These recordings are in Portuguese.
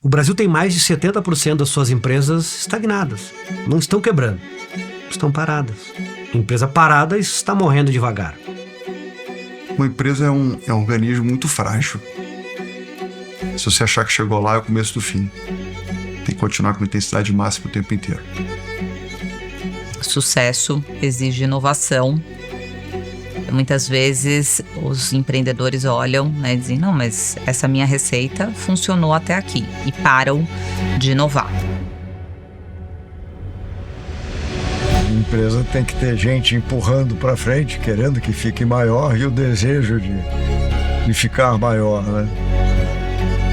O Brasil tem mais de 70% das suas empresas estagnadas. Não estão quebrando, estão paradas. A empresa parada está morrendo devagar. Uma empresa é um organismo muito frágil. Se você achar que chegou lá, é o começo do fim. Tem que continuar com intensidade máxima o tempo inteiro. Sucesso exige inovação. Muitas vezes os empreendedores olham, né, e dizem, não, mas essa minha receita funcionou até aqui, e param de inovar. A empresa tem que ter gente empurrando para frente, querendo que fique maior, e o desejo de ficar maior, né?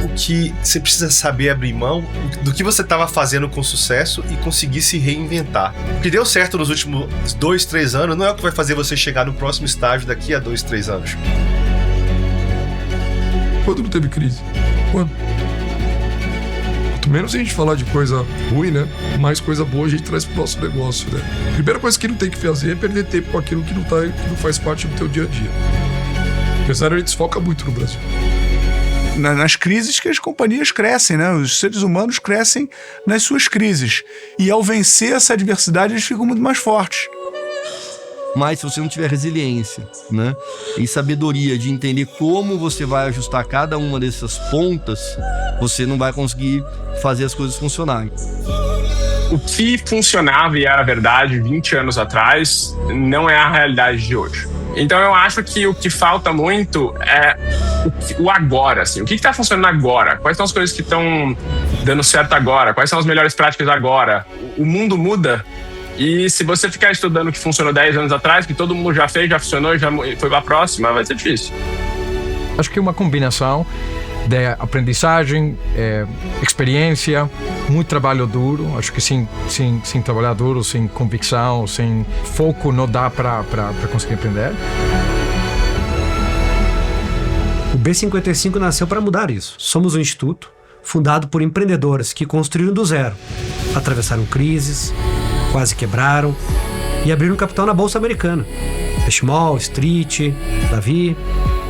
O que você precisa saber abrir mão do que você estava fazendo com sucesso e conseguir se reinventar. O que deu certo nos últimos 2, 3 anos não é o que vai fazer você chegar no próximo estágio daqui a 2, 3 anos. Quando não teve crise? Quando? Quanto menos a gente falar de coisa ruim, né? Mais coisa boa a gente traz pro nosso negócio, né? A primeira coisa que não tem que fazer é perder tempo com aquilo que não faz parte do teu dia a dia. Apesar de a gente desfoca muito no Brasil. Nas crises que as companhias crescem, né? Os seres humanos crescem nas suas crises. E ao vencer essa adversidade, eles ficam muito mais fortes. Mas se você não tiver resiliência, né, e sabedoria de entender como você vai ajustar cada uma dessas pontas, você não vai conseguir fazer as coisas funcionarem. O que funcionava e era verdade 20 anos atrás não é a realidade de hoje. Então eu acho que o que falta muito é o agora, assim. O que está funcionando agora? Quais são as coisas que estão dando certo agora? Quais são as melhores práticas agora? O mundo muda. E se você ficar estudando o que funcionou 10 anos atrás, que todo mundo já fez, já funcionou, já foi para a próxima, vai ser difícil. Acho que é uma combinação de aprendizagem, experiência, muito trabalho duro. Acho que sem trabalhar duro, sem convicção, sem foco, não dá para conseguir aprender. O B55 nasceu para mudar isso. Somos um instituto fundado por empreendedores que construíram do zero, atravessaram crises, quase quebraram e abriram capital na Bolsa Americana. Schmoll, Street, Davi.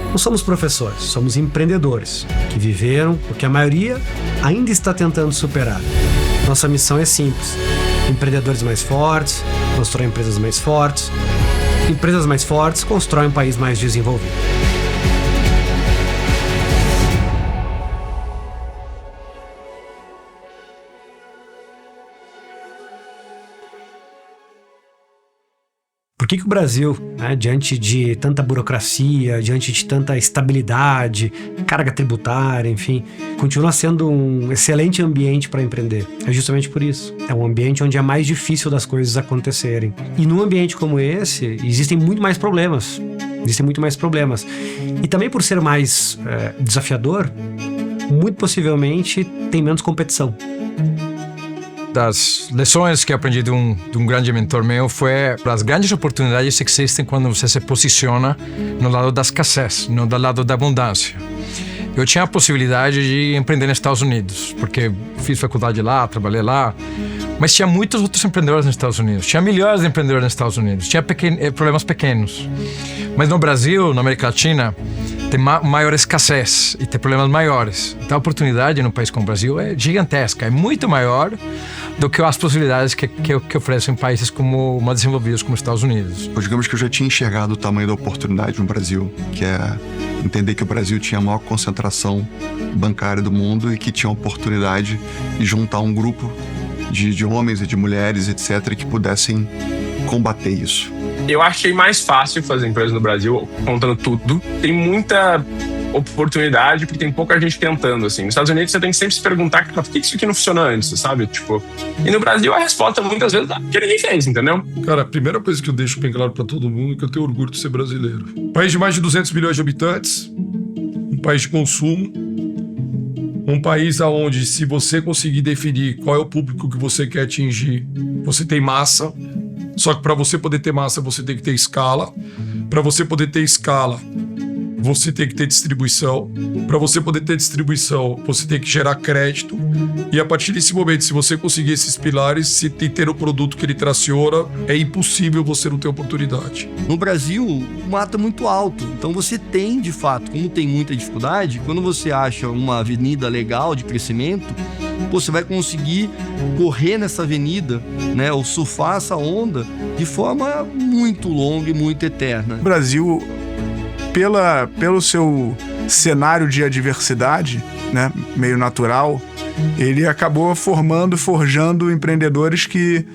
Não somos professores, somos empreendedores que viveram o que a maioria ainda está tentando superar. Nossa missão é simples: empreendedores mais fortes constroem empresas mais fortes. Empresas mais fortes constroem um país mais desenvolvido. Por que o Brasil, né, diante de tanta burocracia, diante de tanta estabilidade, carga tributária, enfim, continua sendo um excelente ambiente para empreender? É justamente por isso. É um ambiente onde é mais difícil das coisas acontecerem. E num ambiente como esse, existem muito mais problemas. E também por ser mais desafiador, muito possivelmente tem menos competição. Das lições que eu aprendi de um grande mentor meu foi as grandes oportunidades que existem quando você se posiciona no lado da escassez, não do lado da abundância. Eu tinha a possibilidade de empreender nos Estados Unidos, porque fiz faculdade lá, trabalhei lá, mas tinha muitos outros empreendedores nos Estados Unidos, tinha milhares de empreendedores nos Estados Unidos, tinha problemas pequenos. Mas no Brasil, na América Latina, tem maior escassez e tem problemas maiores. Então a oportunidade num país como o Brasil é gigantesca, é muito maior do que as possibilidades que oferecem países mais desenvolvidos como os Estados Unidos. Digamos que eu já tinha enxergado o tamanho da oportunidade no Brasil, que é entender que o Brasil tinha a maior concentração bancária do mundo e que tinha a oportunidade de juntar um grupo de homens e de mulheres, etc., que pudessem combater isso. Eu achei mais fácil fazer empresa no Brasil, contando tudo. Tem muita oportunidade, porque tem pouca gente tentando, assim. Nos Estados Unidos você tem que sempre se perguntar por que isso aqui não funciona antes, sabe? E no Brasil a resposta muitas vezes é que ninguém fez, entendeu? Cara, a primeira coisa que eu deixo bem claro pra todo mundo é que eu tenho orgulho de ser brasileiro. Um país de mais de 200 milhões de habitantes, um país de consumo, um país onde, se você conseguir definir qual é o público que você quer atingir, você tem massa. Só que para você poder ter massa, você tem que ter escala. Para você poder ter escala, você tem que ter distribuição. Para você poder ter distribuição, você tem que gerar crédito. E a partir desse momento, se você conseguir esses pilares, se ter o produto que ele traciona, é impossível você não ter oportunidade. No Brasil, o mato é muito alto. Então você tem, de fato, como tem muita dificuldade, quando você acha uma avenida legal de crescimento, pô, você vai conseguir correr nessa avenida, né, ou surfar essa onda de forma muito longa e muito eterna. O Brasil, pelo seu cenário de adversidade, né, meio natural, ele acabou forjando empreendedores que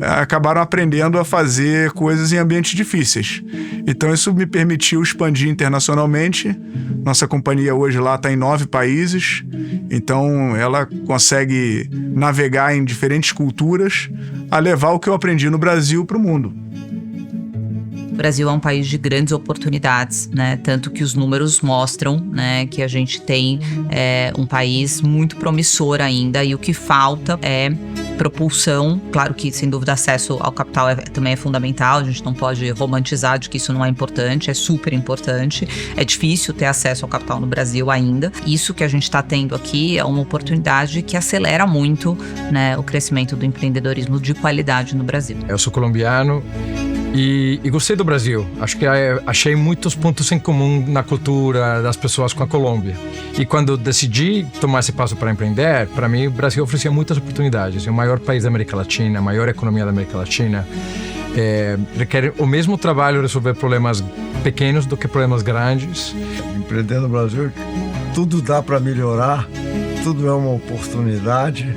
acabaram aprendendo a fazer coisas em ambientes difíceis. Então isso me permitiu expandir internacionalmente. Nossa companhia hoje lá está em 9 países, então ela consegue navegar em diferentes culturas a levar o que eu aprendi no Brasil para o mundo. O Brasil é um país de grandes oportunidades, né? Tanto que os números mostram, né, que a gente tem um país muito promissor ainda, e o que falta é propulsão. Claro que, sem dúvida, acesso ao capital também é fundamental, a gente não pode romantizar de que isso não é importante, é super importante. É difícil ter acesso ao capital no Brasil ainda. Isso que a gente está tendo aqui é uma oportunidade que acelera muito, né, o crescimento do empreendedorismo de qualidade no Brasil. Eu sou colombiano e gostei do Brasil. Acho que achei muitos pontos em comum na cultura das pessoas com a Colômbia. E quando decidi tomar esse passo para empreender, para mim o Brasil oferecia muitas oportunidades. É o maior país da América Latina, a maior economia da América Latina. Requer o mesmo trabalho resolver problemas pequenos do que problemas grandes. Empreender no Brasil, tudo dá para melhorar, tudo é uma oportunidade.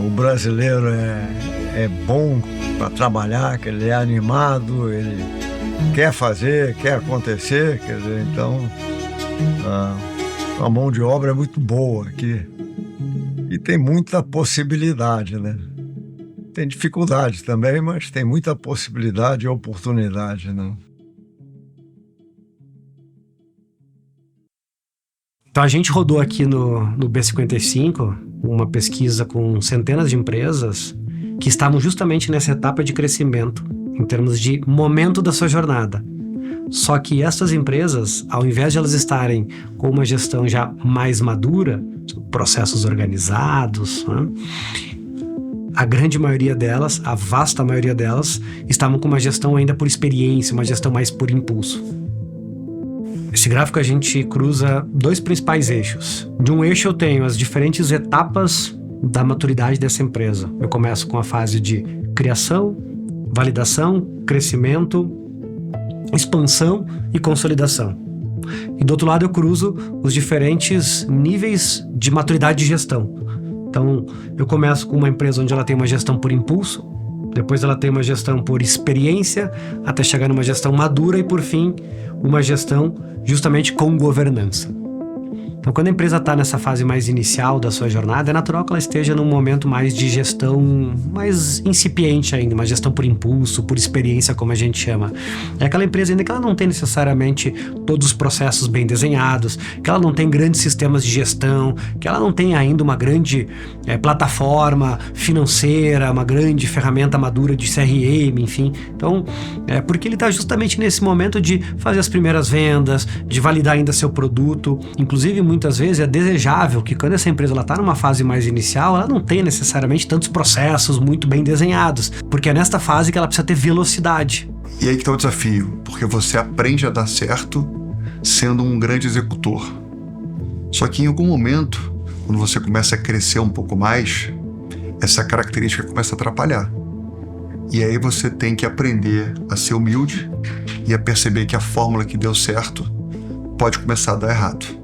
O brasileiro é bom para trabalhar, que ele é animado, ele quer fazer, quer acontecer, quer dizer, então a mão de obra é muito boa aqui e tem muita possibilidade, né? Tem dificuldade também, mas tem muita possibilidade e oportunidade, né? Então a gente rodou aqui no B55 uma pesquisa com centenas de empresas que estavam justamente nessa etapa de crescimento, em termos de momento da sua jornada. Só que essas empresas, ao invés de elas estarem com uma gestão já mais madura, processos organizados, né, a grande maioria delas, a vasta maioria delas, estavam com uma gestão ainda por experiência, uma gestão mais por impulso. Esse gráfico a gente cruza 2 principais eixos. De um eixo eu tenho as diferentes etapas da maturidade dessa empresa. Eu começo com a fase de criação, validação, crescimento, expansão e consolidação. E do outro lado eu cruzo os diferentes níveis de maturidade de gestão. Então, eu começo com uma empresa onde ela tem uma gestão por impulso, depois ela tem uma gestão por experiência, até chegar numa gestão madura e, por fim, uma gestão justamente com governança. Então, quando a empresa está nessa fase mais inicial da sua jornada, é natural que ela esteja num momento mais de gestão mais incipiente ainda, uma gestão por impulso, por experiência, como a gente chama. É aquela empresa ainda que ela não tem necessariamente todos os processos bem desenhados, que ela não tem grandes sistemas de gestão, que ela não tem ainda uma grande plataforma financeira, uma grande ferramenta madura de CRM, enfim. Então, porque ele está justamente nesse momento de fazer as primeiras vendas, de validar ainda seu produto, inclusive muitas vezes é desejável que quando essa empresa está numa fase mais inicial, ela não tenha necessariamente tantos processos muito bem desenhados, porque é nesta fase que ela precisa ter velocidade. E aí que está o desafio, porque você aprende a dar certo sendo um grande executor. Só que em algum momento, quando você começa a crescer um pouco mais, essa característica começa a atrapalhar. E aí você tem que aprender a ser humilde e a perceber que a fórmula que deu certo pode começar a dar errado.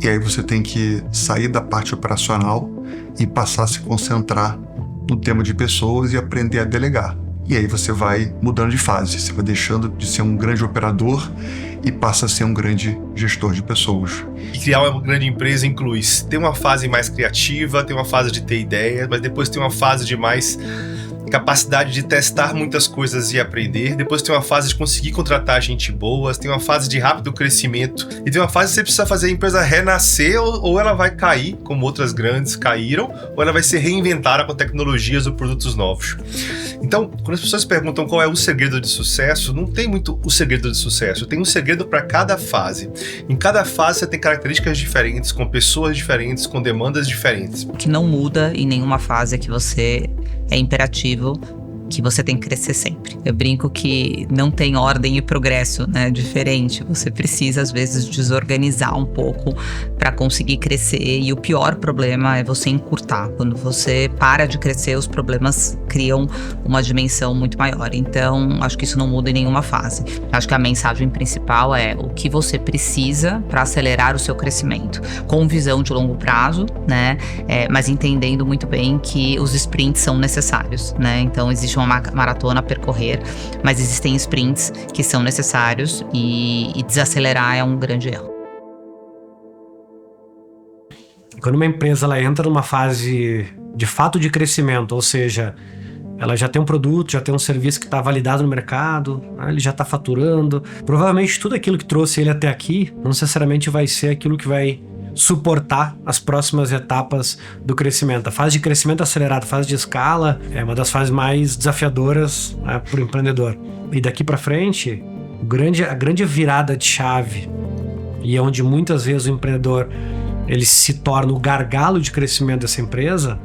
E aí você tem que sair da parte operacional e passar a se concentrar no tema de pessoas e aprender a delegar. E aí você vai mudando de fase, você vai deixando de ser um grande operador e passa a ser um grande gestor de pessoas. E criar uma grande empresa inclui ter uma fase mais criativa, ter uma fase de ter ideias, mas depois ter uma fase de mais capacidade de testar muitas coisas e aprender. Depois tem uma fase de conseguir contratar gente boa, tem uma fase de rápido crescimento e tem uma fase que você precisa fazer a empresa renascer ou ela vai cair, como outras grandes caíram, ou ela vai ser reinventada com tecnologias ou produtos novos. Então, quando as pessoas perguntam qual é o segredo de sucesso, não tem muito o segredo de sucesso, tem um segredo para cada fase. Em cada fase você tem características diferentes, com pessoas diferentes, com demandas diferentes. O que não muda em nenhuma fase é que você é imperativo que você tem que crescer sempre. Eu brinco que não tem ordem e progresso, né? Diferente. Você precisa, às vezes, desorganizar um pouco para conseguir crescer. E o pior problema é você encurtar. Quando você para de crescer, os problemas criam uma dimensão muito maior. Então, acho que isso não muda em nenhuma fase. Acho que a mensagem principal é o que você precisa para acelerar o seu crescimento. Com visão de longo prazo, né? Mas entendendo muito bem que os sprints são necessários, né? Então, existe uma maratona a percorrer, mas existem sprints que são necessários e desacelerar é um grande erro. Quando uma empresa ela entra numa fase de fato de crescimento, ou seja, ela já tem um produto, já tem um serviço que está validado no mercado, né? Ele já está faturando, provavelmente tudo aquilo que trouxe ele até aqui não necessariamente vai ser aquilo que vai suportar as próximas etapas do crescimento. A fase de crescimento acelerado, a fase de escala, é uma das fases mais desafiadoras, né, para o empreendedor. E daqui para frente, a grande virada de chave, e é onde muitas vezes o empreendedor ele se torna o gargalo de crescimento dessa empresa,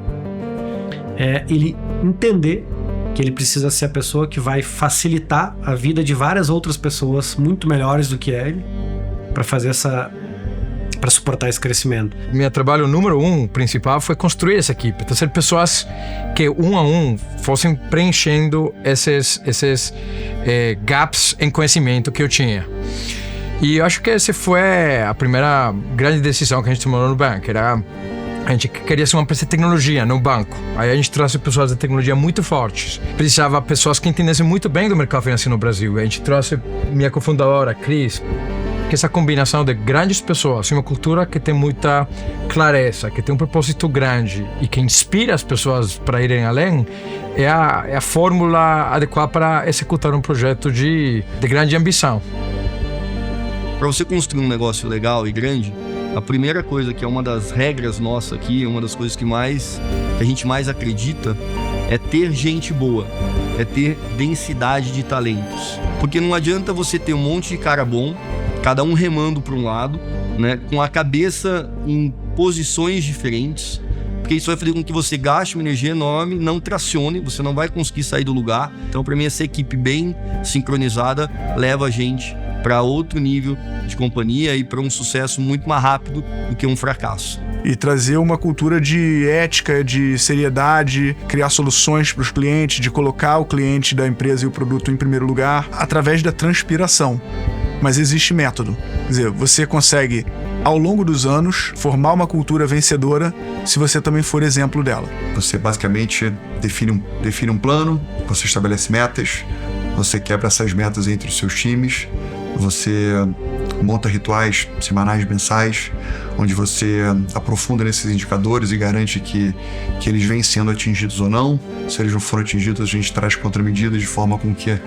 é ele entender que ele precisa ser a pessoa que vai facilitar a vida de várias outras pessoas muito melhores do que ele, para suportar esse crescimento. Meu trabalho número 1 principal foi construir essa equipe, trazer pessoas que um a um fossem preenchendo esses gaps em conhecimento que eu tinha. E eu acho que essa foi a primeira grande decisão que a gente tomou no banco. A gente queria ser uma empresa de tecnologia no banco. Aí a gente trouxe pessoas de tecnologia muito fortes. Precisava de pessoas que entendessem muito bem do mercado financeiro no Brasil. A gente trouxe minha cofundadora, Cris, que essa combinação de grandes pessoas, uma cultura que tem muita clareza, que tem um propósito grande e que inspira as pessoas para irem além, é a fórmula adequada para executar um projeto de grande ambição. Para você construir um negócio legal e grande, a primeira coisa, que é uma das regras nossas aqui, uma das coisas que a gente mais acredita, é ter gente boa, é ter densidade de talentos. Porque não adianta você ter um monte de cara bom, cada um remando para um lado, né, com a cabeça em posições diferentes, porque isso vai fazer com que você gaste uma energia enorme, não tracione, você não vai conseguir sair do lugar. Então, para mim, essa equipe bem sincronizada leva a gente para outro nível de companhia e para um sucesso muito mais rápido do que um fracasso. E trazer uma cultura de ética, de seriedade, criar soluções para os clientes, de colocar o cliente da empresa e o produto em primeiro lugar, através da transpiração. Mas existe método. Quer dizer, você consegue, ao longo dos anos, formar uma cultura vencedora se você também for exemplo dela. Você basicamente define um plano, você estabelece metas, você quebra essas metas entre os seus times, você monta rituais semanais, mensais, onde você aprofunda nesses indicadores e garante que eles vêm sendo atingidos ou não. Se eles não forem atingidos, a gente traz contramedidas de forma com que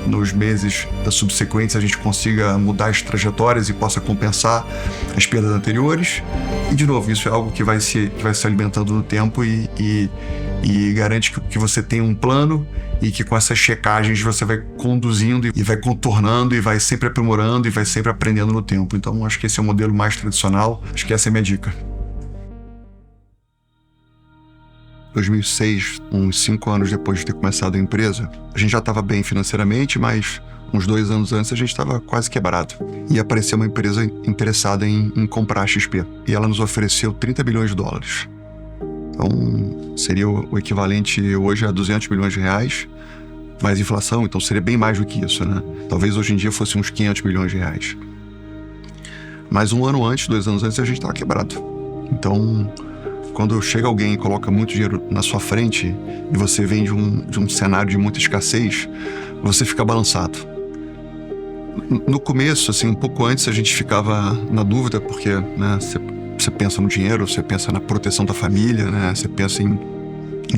nos meses subsequentes a gente consiga mudar as trajetórias e possa compensar as perdas anteriores. E, de novo, isso é algo que vai se alimentando no tempo e garante que você tem um plano e que com essas checagens você vai conduzindo e vai contornando e vai sempre aprimorando e vai sempre aprendendo no tempo. Então, acho que esse é o modelo mais tradicional. Acho que essa é a minha dica. 2006, uns 5 anos depois de ter começado a empresa, a gente já estava bem financeiramente, mas uns 2 anos antes a gente estava quase quebrado. E apareceu uma empresa interessada em comprar a XP. E ela nos ofereceu $30 bilhões. Então, seria o equivalente hoje a R$200 bilhões, mais inflação, então seria bem mais do que isso, né? Talvez hoje em dia fosse uns R$500 bilhões. Mas 1 ano antes, 2 anos antes, a gente estava quebrado. Então, quando chega alguém e coloca muito dinheiro na sua frente e você vem de um cenário de muita escassez, você fica balançado. No começo, assim, um pouco antes, a gente ficava na dúvida, porque, né, você pensa no dinheiro, você pensa na proteção da família, né? Você pensa em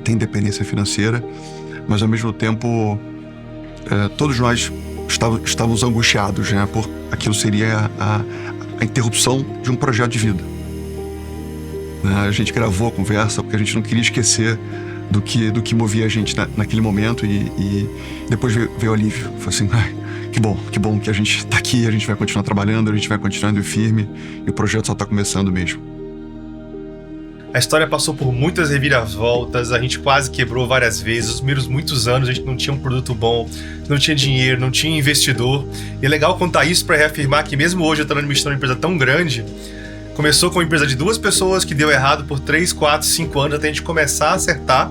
ter independência financeira, mas ao mesmo tempo todos nós estávamos angustiados, né? Por aquilo seria a interrupção de um projeto de vida. A gente gravou a conversa porque a gente não queria esquecer do que movia a gente naquele momento e depois veio o alívio. Foi assim, que bom que a gente está aqui, a gente vai continuar trabalhando, a gente vai continuar indo firme e o projeto só está começando mesmo. A história passou por muitas reviravoltas, a gente quase quebrou várias vezes. Os primeiros muitos anos a gente não tinha um produto bom, não tinha dinheiro, não tinha investidor. E é legal contar isso para reafirmar que mesmo hoje eu estou administrando uma empresa tão grande, começou com uma empresa de 2 pessoas que deu errado por 3, 4, 5 anos até a gente começar a acertar.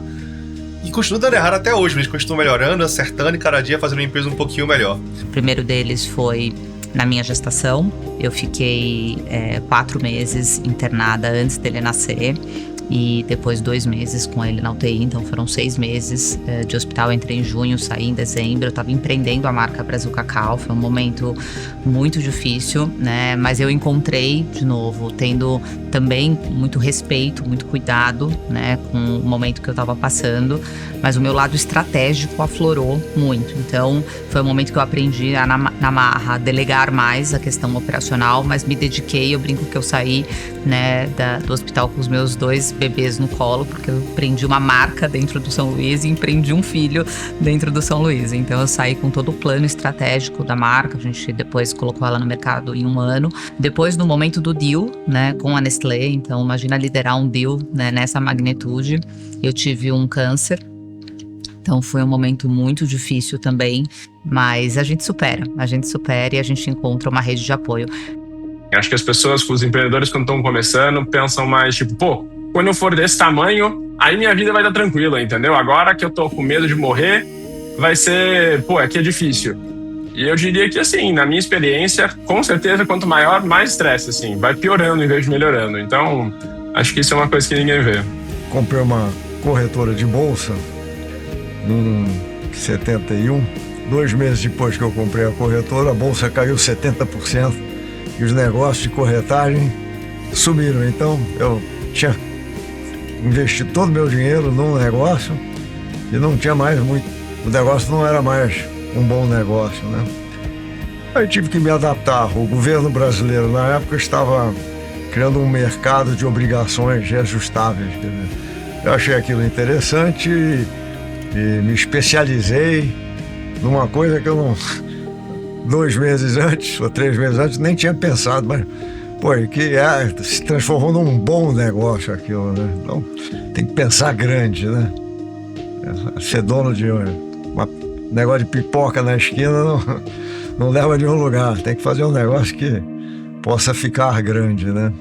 E continua dando errado até hoje, mas a gente continua melhorando, acertando e cada dia fazendo uma empresa um pouquinho melhor. O primeiro deles foi na minha gestação. Eu fiquei 4 meses internada antes dele nascer e depois 2 meses com ele na UTI, então foram 6 meses de hospital. Eu entrei em junho, saí em dezembro. Eu estava empreendendo a marca Brasil Cacau, foi um momento muito difícil, né? Mas eu encontrei, de novo, tendo também muito respeito, muito cuidado, né, com o momento que eu estava passando, mas o meu lado estratégico aflorou muito. Então foi um momento que eu aprendi a, na marra, delegar mais a questão operacional, mas me dediquei. Eu brinco que eu saí, né, do hospital com os meus 2 bebês no colo, porque eu empreendi uma marca dentro do São Luís e empreendi um filho dentro do São Luís. Então eu saí com todo o plano estratégico da marca. A gente depois colocou ela no mercado em 1 ano. Depois, no momento do deal, né, com a Nestlé, então imagina liderar um deal, né, nessa magnitude. Eu tive um câncer, então foi um momento muito difícil também, mas a gente supera e a gente encontra uma rede de apoio. Eu acho que as pessoas, os empreendedores, quando estão começando, pensam mais tipo, pô, quando eu for desse tamanho, aí minha vida vai estar tranquila, entendeu? Agora que eu tô com medo de morrer, vai ser, pô, aqui é difícil. E eu diria que, assim, na minha experiência, com certeza, quanto maior, mais estresse, assim, vai piorando em vez de melhorando. Então, acho que isso é uma coisa que ninguém vê. Comprei uma corretora de bolsa em 71. 2 meses depois que eu comprei a corretora, a bolsa caiu 70% e os negócios de corretagem subiram. Então, eu tinha investido todo o meu dinheiro num negócio e não tinha mais muito. O negócio não era mais um bom negócio, né? Aí tive que me adaptar. O governo brasileiro, na época, estava criando um mercado de obrigações reajustáveis. Quer dizer, eu achei aquilo interessante e me especializei numa coisa que eu não... 2 meses antes, ou 3 meses antes, nem tinha pensado, mas... Pô, que se transformou num bom negócio aquilo, né? Então, tem que pensar grande, né? Ser dono de negócio de pipoca na esquina não leva a nenhum lugar. Tem que fazer um negócio que possa ficar grande, né?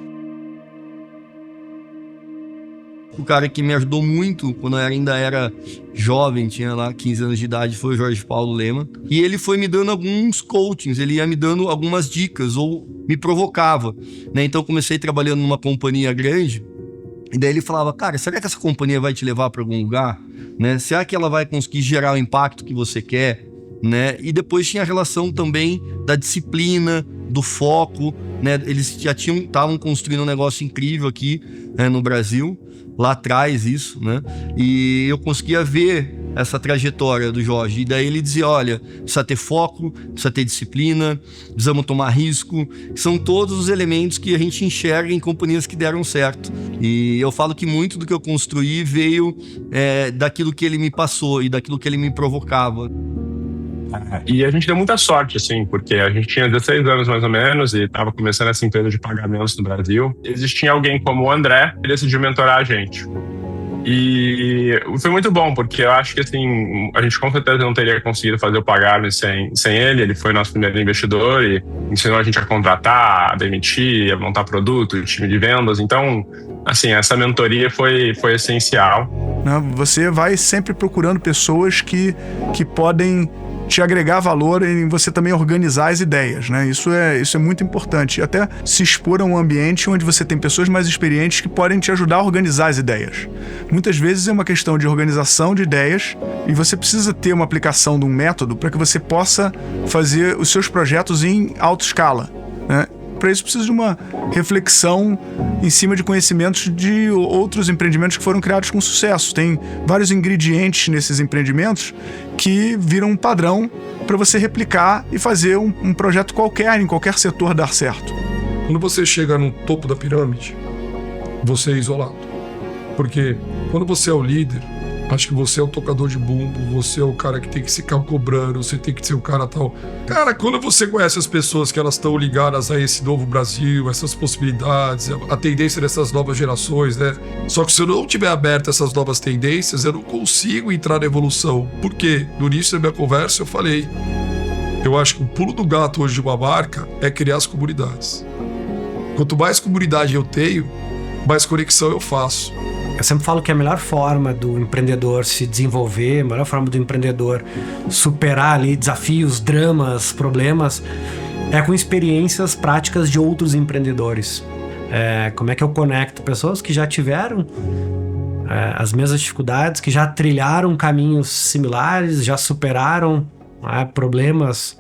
O cara que me ajudou muito quando eu ainda era jovem, tinha lá 15 anos de idade, foi o Jorge Paulo Lema. E ele foi me dando alguns coachings, ele ia me dando algumas dicas ou me provocava, né? Então eu comecei trabalhando numa companhia grande e daí ele falava, cara, será que essa companhia vai te levar para algum lugar? Né? Será que ela vai conseguir gerar o impacto que você quer? Né? E depois tinha a relação também da disciplina, do foco, né? Eles já estavam construindo um negócio incrível aqui, né, no Brasil, lá atrás isso, né? E eu conseguia ver essa trajetória do Jorge. E daí ele dizia, olha, precisa ter foco, precisa ter disciplina, precisamos tomar risco. São todos os elementos que a gente enxerga em companhias que deram certo. E eu falo que muito do que eu construí veio daquilo que ele me passou e daquilo que ele me provocava. E a gente deu muita sorte, assim, porque a gente tinha 16 anos mais ou menos e estava começando essa empresa de pagamentos no Brasil. Existia alguém como o André que decidiu mentorar a gente. E foi muito bom, porque eu acho que, assim, a gente com certeza não teria conseguido fazer o Pagar.me sem ele. Ele foi nosso primeiro investidor e ensinou a gente a contratar, a demitir, a montar produto, time de vendas. Então, assim, essa mentoria foi essencial. Você vai sempre procurando pessoas que podem te agregar valor em você também organizar as ideias, né? Isso é muito importante. Até se expor a um ambiente onde você tem pessoas mais experientes que podem te ajudar a organizar as ideias. Muitas vezes é uma questão de organização de ideias e você precisa ter uma aplicação de um método para que você possa fazer os seus projetos em alta escala, né? Para isso precisa de uma reflexão em cima de conhecimentos de outros empreendimentos que foram criados com sucesso. Tem vários ingredientes nesses empreendimentos que viram um padrão para você replicar e fazer um projeto qualquer, em qualquer setor, dar certo. Quando você chega no topo da pirâmide, você é isolado. Porque quando você é o líder, Acho que você é o tocador de bumbo, você é o cara que tem que ficar cobrando, você tem que ser o cara tal. Cara, quando você conhece as pessoas que elas estão ligadas a esse novo Brasil, essas possibilidades, a tendência dessas novas gerações, né? Só que se eu não tiver aberto a essas novas tendências, eu não consigo entrar na evolução. Por quê? No início da minha conversa eu falei, eu acho que o pulo do gato hoje de uma marca é criar as comunidades. Quanto mais comunidade eu tenho, mais conexão eu faço. Eu sempre falo que a melhor forma do empreendedor se desenvolver, a melhor forma do empreendedor superar ali desafios, dramas, problemas, é com experiências práticas de outros empreendedores. Como é que eu conecto pessoas que já tiveram as mesmas dificuldades, que já trilharam caminhos similares, já superaram problemas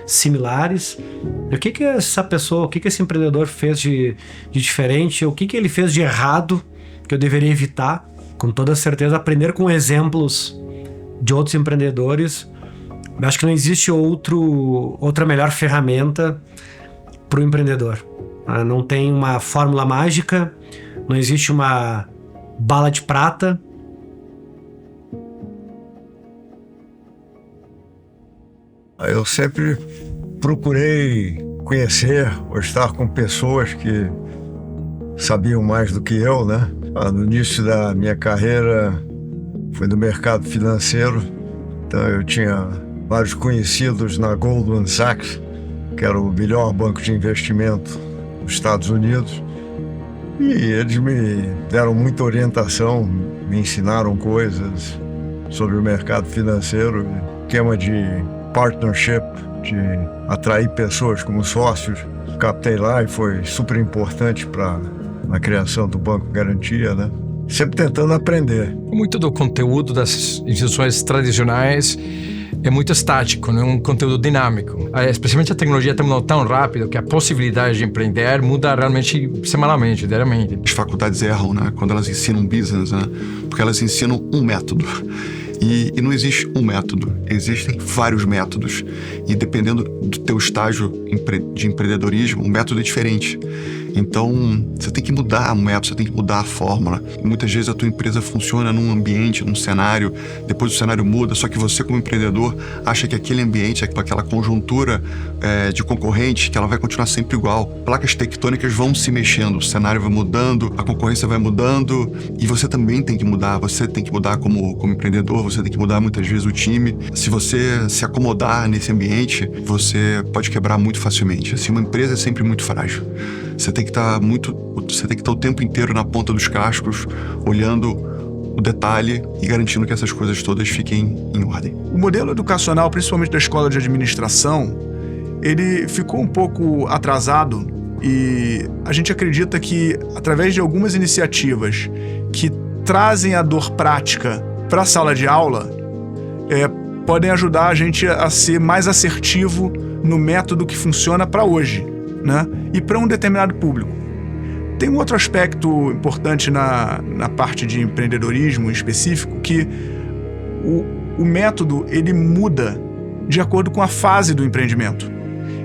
similares. E o que essa pessoa, o que esse empreendedor fez de diferente, o que ele fez de errado que eu deveria evitar? Com toda certeza, aprender com exemplos de outros empreendedores. Eu acho que não existe outra melhor ferramenta para o empreendedor. Não tem uma fórmula mágica, não existe uma bala de prata. Eu sempre procurei conhecer ou estar com pessoas que sabiam mais do que eu, né? No início da minha carreira foi no mercado financeiro, então eu tinha vários conhecidos na Goldman Sachs, que era o melhor banco de investimento dos Estados Unidos, e eles me deram muita orientação, me ensinaram coisas sobre o mercado financeiro, esquema de partnership, de atrair pessoas como sócios. Captei lá e foi super importante para a criação do Banco Garantia, né? Sempre tentando aprender. Muito do conteúdo das instituições tradicionais é muito estático, não é um conteúdo dinâmico. Especialmente a tecnologia está mudando tão rápido que a possibilidade de empreender muda realmente semanalmente, diariamente. As faculdades erram, né? Quando elas ensinam business, né? Porque elas ensinam um método. E não existe um método, existem vários métodos. E dependendo do teu estágio de empreendedorismo, o método é diferente. Então, você tem que mudar o método, você tem que mudar a fórmula. Muitas vezes a tua empresa funciona num ambiente, num cenário, depois o cenário muda, só que você como empreendedor acha que aquele ambiente, aquela conjuntura de concorrentes, que ela vai continuar sempre igual. Placas tectônicas vão se mexendo, o cenário vai mudando, a concorrência vai mudando e você também tem que mudar. Você tem que mudar como empreendedor, você tem que mudar muitas vezes o time. Se você se acomodar nesse ambiente, você pode quebrar muito facilmente. Assim, uma empresa é sempre muito frágil. Você tem que estar o tempo inteiro na ponta dos cascos, olhando o detalhe e garantindo que essas coisas todas fiquem em ordem. O modelo educacional, principalmente da escola de administração, ele ficou um pouco atrasado e a gente acredita que, através de algumas iniciativas que trazem a dor prática para a sala de aula, podem ajudar a gente a ser mais assertivo no método que funciona para hoje, né? E para um determinado público. Tem um outro aspecto importante na parte de empreendedorismo em específico, que o método ele muda de acordo com a fase do empreendimento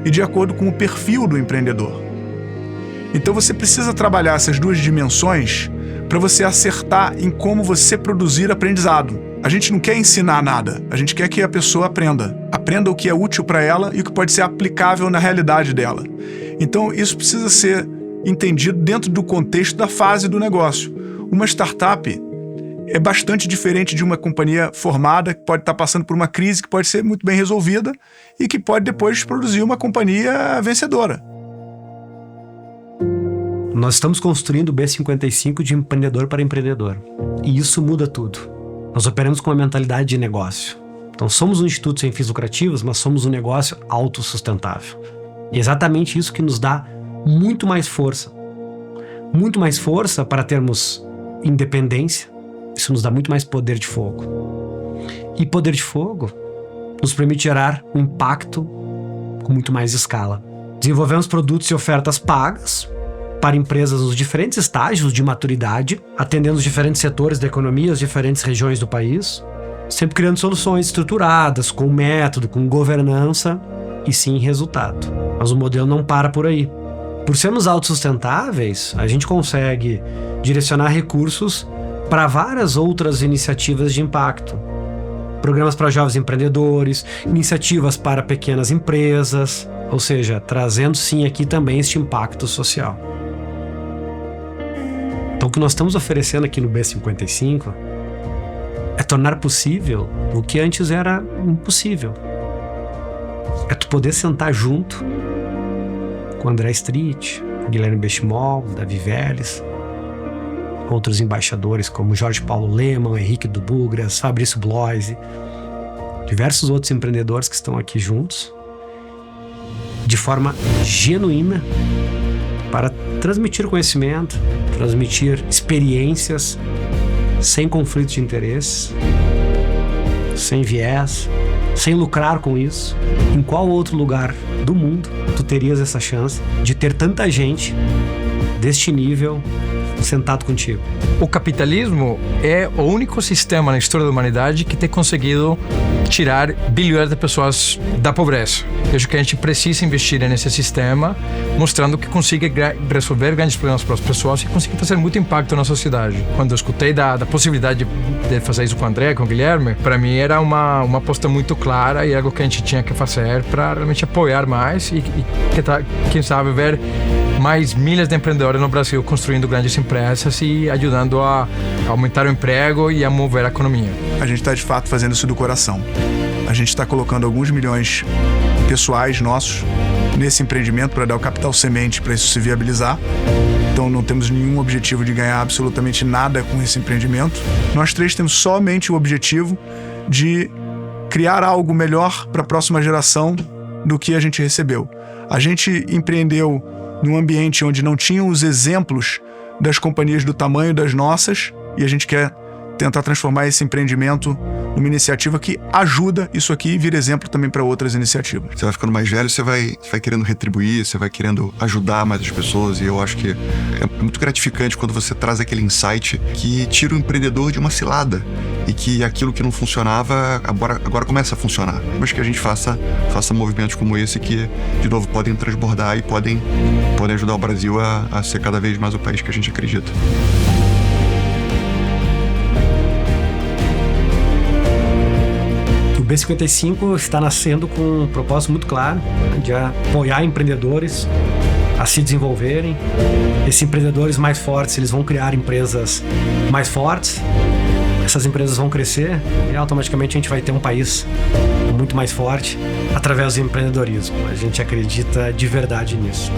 e de acordo com o perfil do empreendedor. Então você precisa trabalhar essas duas dimensões para você acertar em como você produzir aprendizado. A gente não quer ensinar nada, a gente quer que a pessoa aprenda o que é útil para ela e o que pode ser aplicável na realidade dela. Então isso precisa ser entendido dentro do contexto da fase do negócio. Uma startup é bastante diferente de uma companhia formada que pode estar passando por uma crise que pode ser muito bem resolvida e que pode depois produzir uma companhia vencedora. Nós estamos construindo o B55 de empreendedor para empreendedor. E isso muda tudo. Nós operamos com uma mentalidade de negócio. Então somos um instituto sem fins lucrativos, mas somos um negócio autossustentável. E é exatamente isso que nos dá muito mais força. Muito mais força para termos independência. Isso nos dá muito mais poder de fogo. E poder de fogo nos permite gerar um impacto com muito mais escala. Desenvolvemos produtos e ofertas pagas para empresas nos diferentes estágios de maturidade, atendendo os diferentes setores da economia, as diferentes regiões do país, sempre criando soluções estruturadas, com método, com governança e sim resultado. Mas o modelo não para por aí. Por sermos autossustentáveis, a gente consegue direcionar recursos para várias outras iniciativas de impacto. Programas para jovens empreendedores, iniciativas para pequenas empresas, ou seja, trazendo sim aqui também este impacto social. Então o que nós estamos oferecendo aqui no B55 é tornar possível o que antes era impossível. É tu poder sentar junto com André Street, Guilherme Benchimol, Davi Vélez, outros embaixadores como Jorge Paulo Lemann, Henrique Dubugras, Fabrício Bloise, diversos outros empreendedores que estão aqui juntos, de forma genuína, para transmitir conhecimento, transmitir experiências, sem conflito de interesses, sem viés, sem lucrar com isso. Em qual outro lugar do mundo tu terias essa chance de ter tanta gente deste nível sentado contigo? O capitalismo é o único sistema na história da humanidade que tem conseguido tirar bilhões de pessoas da pobreza. Eu acho que a gente precisa investir nesse sistema, mostrando que consegue resolver grandes problemas para as pessoas e consegue fazer muito impacto na sociedade. Quando eu escutei da possibilidade de fazer isso com o André, com o Guilherme, para mim era uma aposta muito clara e algo que a gente tinha que fazer para realmente apoiar mais e quem sabe ver mais milhares de empreendedores no Brasil construindo grandes empresas e ajudando a aumentar o emprego e a mover a economia. A gente está de fato fazendo isso do coração. A gente está colocando alguns milhões pessoais nossos nesse empreendimento para dar o capital semente para isso se viabilizar. Então não temos nenhum objetivo de ganhar absolutamente nada com esse empreendimento. Nós três temos somente o objetivo de criar algo melhor para a próxima geração do que a gente recebeu. A gente empreendeu num ambiente onde não tinham os exemplos das companhias do tamanho das nossas e a gente quer tentar transformar esse empreendimento numa iniciativa que ajuda isso aqui e vira exemplo também para outras iniciativas. Você vai ficando mais velho, você vai querendo retribuir, você vai querendo ajudar mais as pessoas, e eu acho que é muito gratificante quando você traz aquele insight que tira o empreendedor de uma cilada e que aquilo que não funcionava agora começa a funcionar. Mas que a gente faça movimentos como esse que, de novo, podem transbordar e podem ajudar o Brasil a ser cada vez mais o país que a gente acredita. O B55 está nascendo com um propósito muito claro, de apoiar empreendedores a se desenvolverem. Esses empreendedores mais fortes, eles vão criar empresas mais fortes. Essas empresas vão crescer e automaticamente a gente vai ter um país muito mais forte através do empreendedorismo. A gente acredita de verdade nisso.